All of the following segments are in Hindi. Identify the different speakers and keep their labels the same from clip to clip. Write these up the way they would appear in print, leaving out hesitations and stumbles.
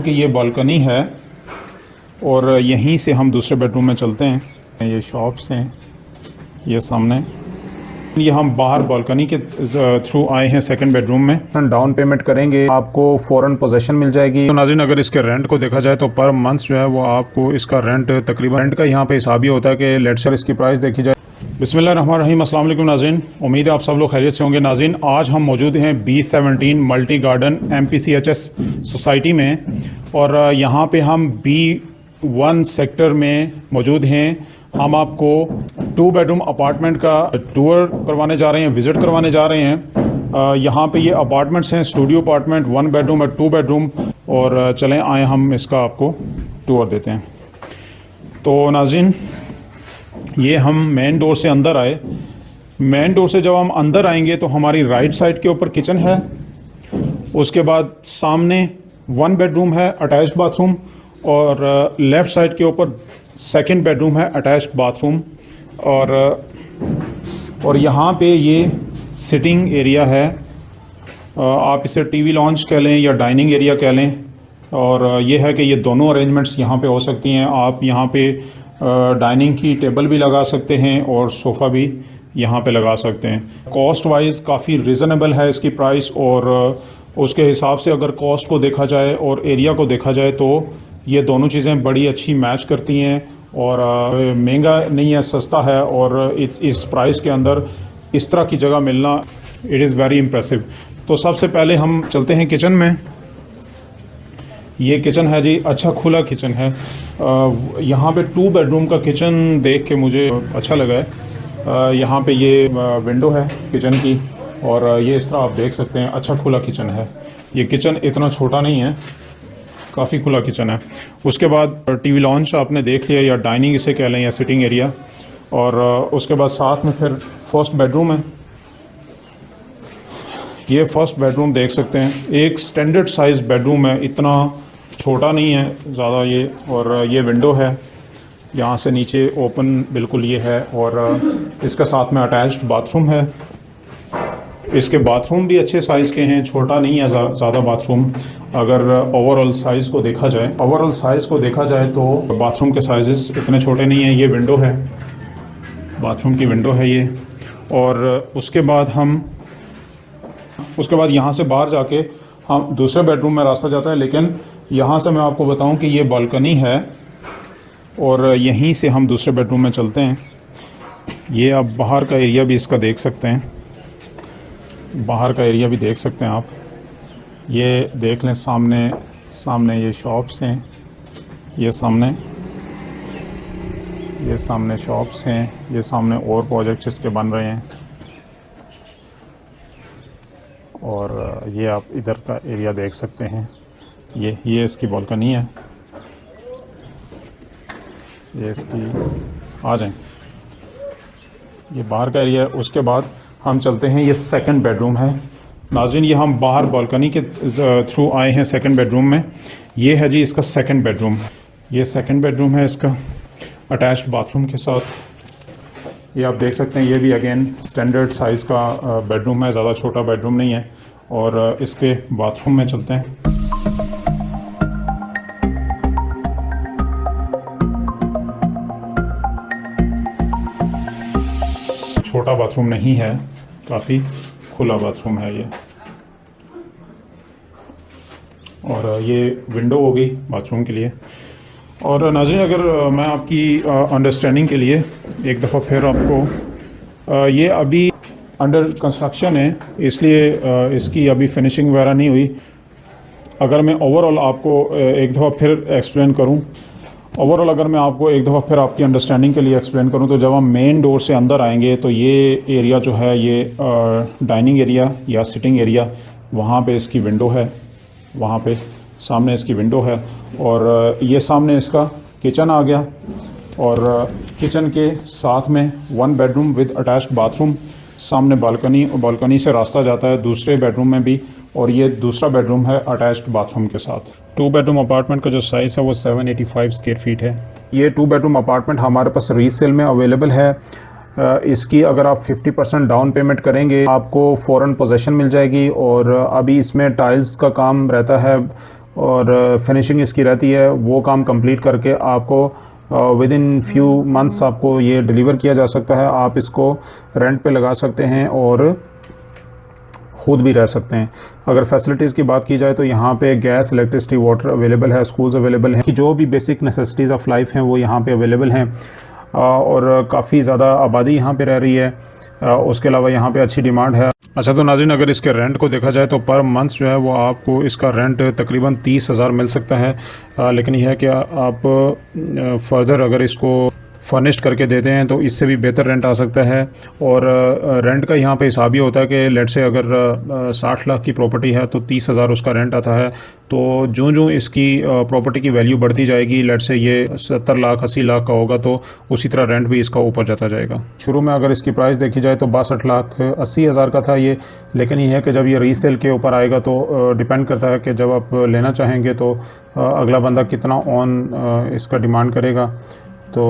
Speaker 1: कि ये बालकनी है और यहीं से हम दूसरे बेडरूम में चलते हैं। ये शॉप्स हैं, ये सामने। ये हम बाहर बालकनी के थ्रू आए हैं सेकंड बेडरूम में। डाउन पेमेंट करेंगे आपको फ़ौरन पोजेशन मिल जाएगी। तो नाज़रीन, अगर इसके रेंट को देखा जाए तो पर मंथ जो है वो आपको इसका रेंट तकरीबन रेंट का यहाँ पे हिसाब ही होता है कि लेट्स से इसकी प्राइस देखी जाए। बिस्मिल्लाहिर्रहमानिर्रहीम, अस्सलाम वालेकुम नाज़रीन, उम्मीद है आप सब लोग खैरियत से होंगे। नाज़रीन, आज हम मौजूद हैं B17 multi garden MPCHS society में और यहाँ पे हम B1 सेक्टर में मौजूद हैं। हम आपको 2 बेडरूम अपार्टमेंट का टूर करवाने जा रहे हैं, विज़िट करवाने जा रहे हैं। यहाँ पे ये अपार्टमेंट्स हैं, स्टूडियो अपार्टमेंट, 1 बेडरूम और 2 बेडरूम। और चलें आए हम इसका आपको टूर देते हैं। तो नाज़रीन, ये हम मेन डोर से अंदर आए। मेन डोर से जब हम अंदर आएंगे तो हमारी राइट साइड के ऊपर किचन है, उसके बाद सामने 1 बेडरूम है अटैच्ड बाथरूम और लेफ़्ट साइड के ऊपर सेकंड बेडरूम है अटैच्ड बाथरूम। और यहाँ पे ये सिटिंग एरिया है, आप इसे टीवी लॉन्च कह लें या डाइनिंग एरिया कह लें। और ये है कि ये दोनों अरेंजमेंट्स यहाँ पे हो सकती हैं। आप यहाँ पे डाइनिंग की टेबल भी लगा सकते हैं और सोफ़ा भी यहाँ पे लगा सकते हैं। कॉस्ट वाइज काफ़ी रिजनेबल है इसकी प्राइस, और उसके हिसाब से अगर कॉस्ट को देखा जाए और एरिया को देखा जाए तो ये दोनों चीज़ें बड़ी अच्छी मैच करती हैं। और महंगा नहीं है, सस्ता है। और इस प्राइस के अंदर इस तरह की जगह मिलना, इट इज़ वेरी इम्प्रेसिव। तो सबसे पहले हम चलते हैं किचन में। ये किचन है जी, अच्छा खुला किचन है। यहाँ पे 2 बेडरूम का किचन देख के मुझे अच्छा लगा है। यहाँ पे ये विंडो है किचन की और ये इस तरह आप देख सकते हैं, अच्छा खुला किचन है। ये किचन इतना छोटा नहीं है, काफ़ी खुला किचन है। उसके बाद टीवी लॉन्च आपने देख लिया, या डाइनिंग इसे कह लें या सिटिंग एरिया। और उसके बाद साथ में फिर फर्स्ट बेडरूम है। ये फर्स्ट बेडरूम देख सकते हैं, एक स्टैंडर्ड साइज़ बेडरूम है, इतना छोटा नहीं है ज़्यादा ये। और ये विंडो है, यहाँ से नीचे ओपन बिल्कुल ये है। और इसके साथ में अटैच्ड बाथरूम है। इसके बाथरूम भी अच्छे साइज़ के हैं, छोटा नहीं है ज़्यादा बाथरूम। अगर ओवरऑल साइज़ को देखा जाए तो बाथरूम के साइज़ इतने छोटे नहीं हैं। ये विंडो है, बाथरूम की विंडो है ये। और उसके बाद यहाँ से बाहर जाके हम दूसरे बेडरूम में रास्ता जाता है। लेकिन यहाँ से मैं आपको बताऊँ कि ये बालकनी है और यहीं से हम दूसरे बेडरूम में चलते हैं। ये आप बाहर का एरिया भी इसका देख सकते हैं, बाहर का एरिया भी देख सकते हैं आप। ये देख लें, सामने ये शॉप्स हैं, ये सामने शॉप्स हैं, ये सामने और प्रोजेक्ट्स इसके बन रहे हैं। और ये आप इधर का एरिया देख सकते हैं। ये इसकी बालकनी है, ये इसकी, आ जाएं, ये बाहर का एरिया है। उसके बाद हम चलते हैं, ये सेकंड बेडरूम है। नाज़रीन, ये हम बाहर बालकनी के थ्रू आए हैं सेकंड बेडरूम में। ये है जी इसका सेकंड बेडरूम। ये सेकंड बेडरूम है इसका अटैच्ड बाथरूम के साथ। ये आप देख सकते हैं, ये भी अगेन स्टैंडर्ड साइज़ का बेडरूम है, ज़्यादा छोटा बेडरूम नहीं है। और इसके बाथरूम में चलते हैं। छोटा बाथरूम नहीं है, काफ़ी खुला बाथरूम है ये। और ये विंडो हो गई बाथरूम के लिए। और नाज़रीन, अगर मैं आपकी अंडरस्टैंडिंग के लिए एक दफ़ा फिर आपको, ये अभी अंडर कंस्ट्रक्शन है, इसलिए इसकी अभी फिनिशिंग वगैरह नहीं हुई। अगर मैं ओवरऑल आपको एक दफ़ा फिर एक्सप्लेन करूं, अगर मैं आपको एक दफ़ा फिर आपकी अंडरस्टैंडिंग के लिए एक्सप्लेन करूं, तो जब हम मेन डोर से अंदर आएंगे तो ये एरिया जो है ये डाइनिंग एरिया या सिटिंग एरिया, वहाँ पे इसकी विंडो है, वहाँ पे सामने इसकी विंडो है। और ये सामने इसका किचन आ गया। और किचन के साथ में 1 बेडरूम विद अटैच्ड बाथरूम, सामने बालकनी से रास्ता जाता है दूसरे बेडरूम में भी। और ये दूसरा बेडरूम है अटैच्ड बाथरूम के साथ। 2 बेडरूम अपार्टमेंट का जो साइज़ है वो 785 स्क्वायर फीट है। ये 2 बेडरूम अपार्टमेंट हमारे पास रीसेल में अवेलेबल है। इसकी अगर आप 50% डाउन पेमेंट करेंगे आपको फ़ौरन पोजेसन मिल जाएगी। और अभी इसमें टाइल्स का काम रहता है और फिनिशिंग इसकी रहती है। वो काम कंप्लीट करके आपको विद इन फ्यू मंथ्स आपको ये डिलीवर किया जा सकता है। आप इसको रेंट पे लगा सकते हैं और ख़ुद भी रह सकते हैं। अगर फैसिलिटीज़ की बात की जाए तो यहाँ पे गैस, इलेक्ट्रिसिटी, वाटर अवेलेबल है, स्कूल्स अवेलेबल हैं, जो भी बेसिक नेसेसिटीज़ ऑफ लाइफ हैं वो यहाँ पे अवेलेबल हैं और काफ़ी ज़्यादा आबादी यहाँ पे रह रही है। उसके अलावा यहाँ पे अच्छी डिमांड है। अच्छा, तो नाज़रीन, अगर इसके रेंट को देखा जाए तो पर मंथ जो है वो आपको इसका रेंट तकरीबन 30,000 मिल सकता है। लेकिन यह है कि आप फर्दर अगर इसको फर्निश्ड करके देते हैं तो इससे भी बेहतर रेंट आ सकता है। और रेंट का यहाँ पे हिसाब ये होता है कि लेट से अगर 60 लाख की प्रॉपर्टी है तो 30,000 उसका रेंट आता है। तो जो इसकी प्रॉपर्टी की वैल्यू बढ़ती जाएगी, लेट से ये 70 लाख 80 लाख का होगा तो उसी तरह रेंट भी इसका ऊपर जाता जाएगा। शुरू में अगर इसकी प्राइस देखी जाए तो 62 लाख 80 हज़ार का था ये, लेकिन ये है कि जब ये रीसेल के ऊपर आएगा तो डिपेंड करता है कि जब आप लेना चाहेंगे तो अगला बंदा कितना ऑन इसका डिमांड करेगा। तो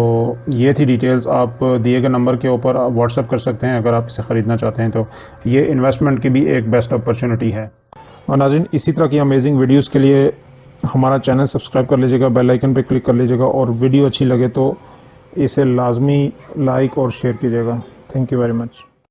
Speaker 1: ये थी डिटेल्स। आप दिए गए नंबर के ऊपर व्हाट्सएप कर सकते हैं अगर आप इसे ख़रीदना चाहते हैं। तो ये इन्वेस्टमेंट की भी एक बेस्ट अपॉर्चुनिटी है। और नाज़रीन, इसी तरह की अमेजिंग वीडियोस के लिए हमारा चैनल सब्सक्राइब कर लीजिएगा, बेल आइकन पे क्लिक कर लीजिएगा और वीडियो अच्छी लगे तो इसे लाजमी लाइक और शेयर कीजिएगा। Thank you very much.